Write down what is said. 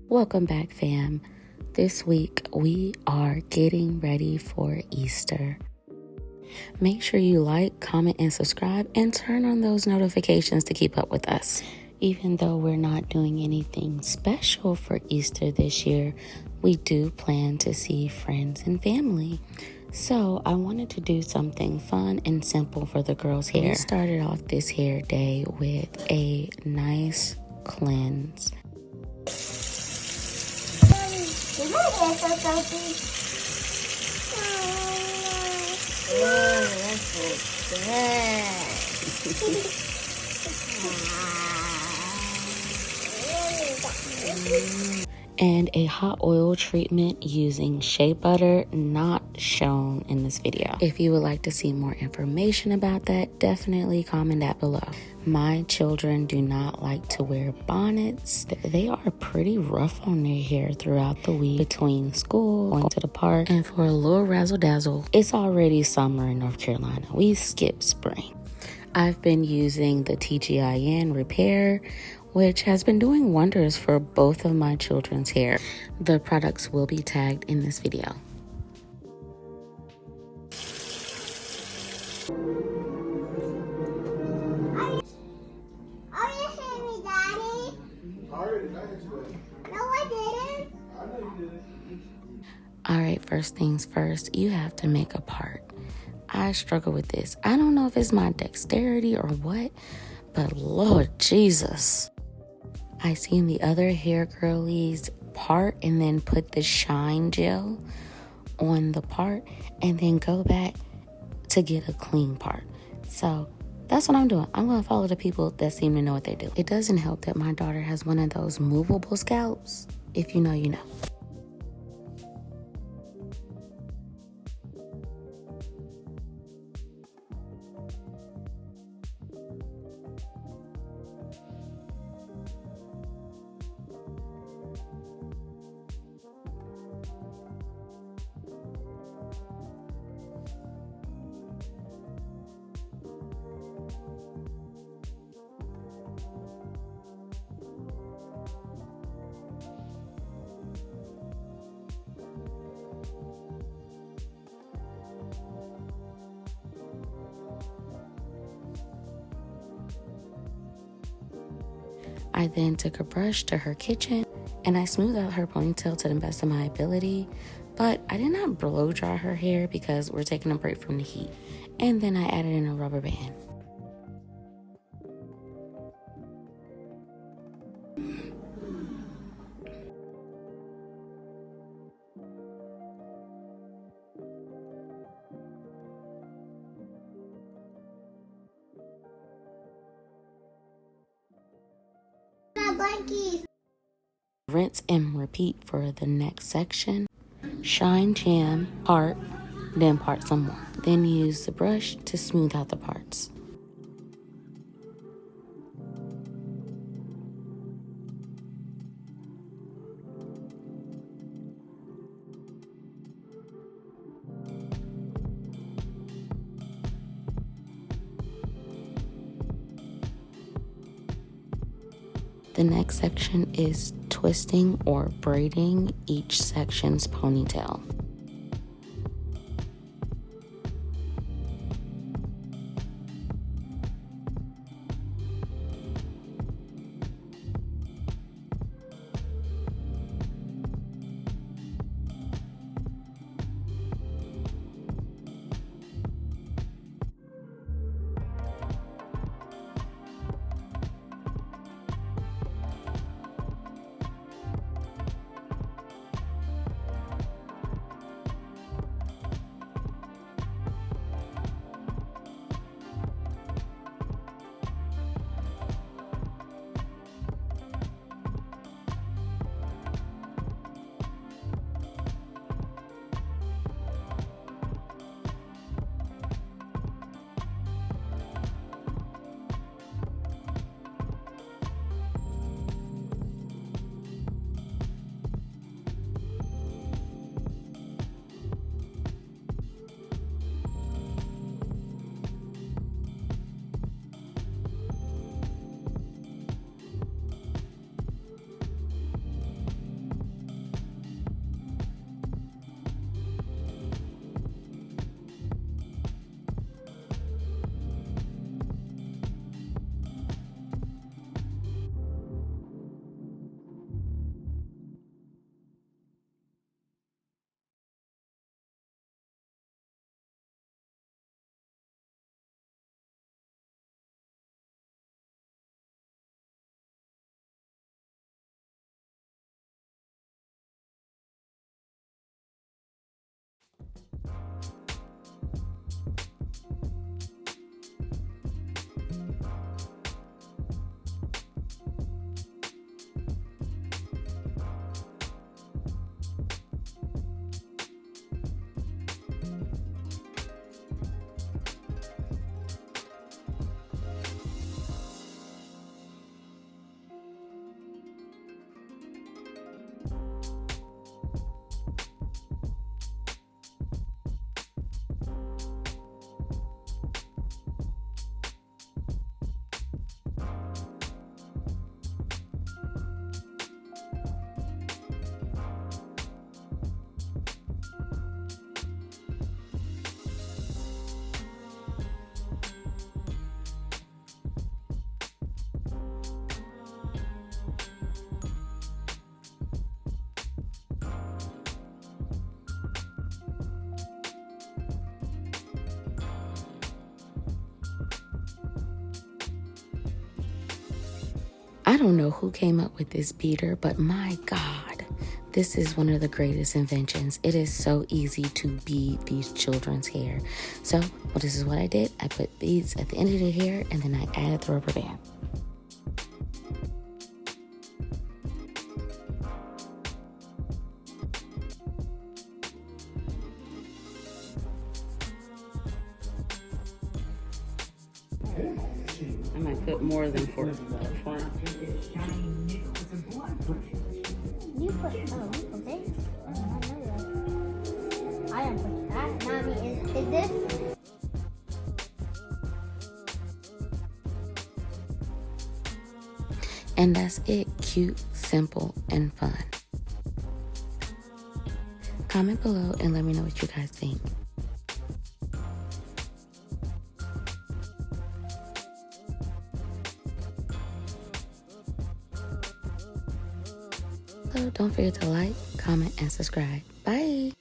Welcome back, fam. This week we are getting ready for Easter. Make sure you like, comment, and subscribe, and turn on those notifications to keep up with us. Even though we're not doing anything special for Easter this year, we do plan to see friends and family. So I wanted to do something fun and simple for the girls' hair. We started off this hair day with a nice cleanse. Is my hair so filthy? That's so good. And a hot oil treatment using shea butter, not shown in this video. If you would like to see more information about that, definitely comment that below. My children do not like to wear bonnets. They are pretty rough on their hair throughout the week between school, going to the park, and for a little razzle dazzle. It's already summer in North Carolina. We skip spring. I've been using the TGIN Repair, which has been doing wonders for both of my children's hair. The products will be tagged in this video. Are you hearing me, Daddy? I already got it today. No, I didn't. I know you did. All right, first things first, you have to make a part. I struggle with this. I don't know if it's my dexterity or what, but Lord Jesus. I seen the other hair girlies part and then put the shine gel on the part and then go back to get a clean part. So that's what I'm doing. I'm going to follow the people that seem to know what they do. It doesn't help that my daughter has one of those movable scalps. If you know, you know. I then took a brush to her kitchen and I smoothed out her ponytail to the best of my ability, but I did not blow dry her hair because we're taking a break from the heat. And then I added in a rubber band. My blankies. Rinse and repeat for the next section. Shine, jam, part, then part some more. Then use the brush to smooth out the parts. The next section is twisting or braiding each section's ponytail. I don't know who came up with this beader, but my God, this is one of the greatest inventions. It is so easy to bead these children's hair. So, well, this is what I did. I put beads at the end of the hair, and then I added the rubber band. I might put more than 4 up front. You put you put this? I am putting that. Mommy, is this? And that's it. Cute, simple, and fun. Comment below and let me know what you guys think. So don't forget to like, comment, and subscribe. Bye.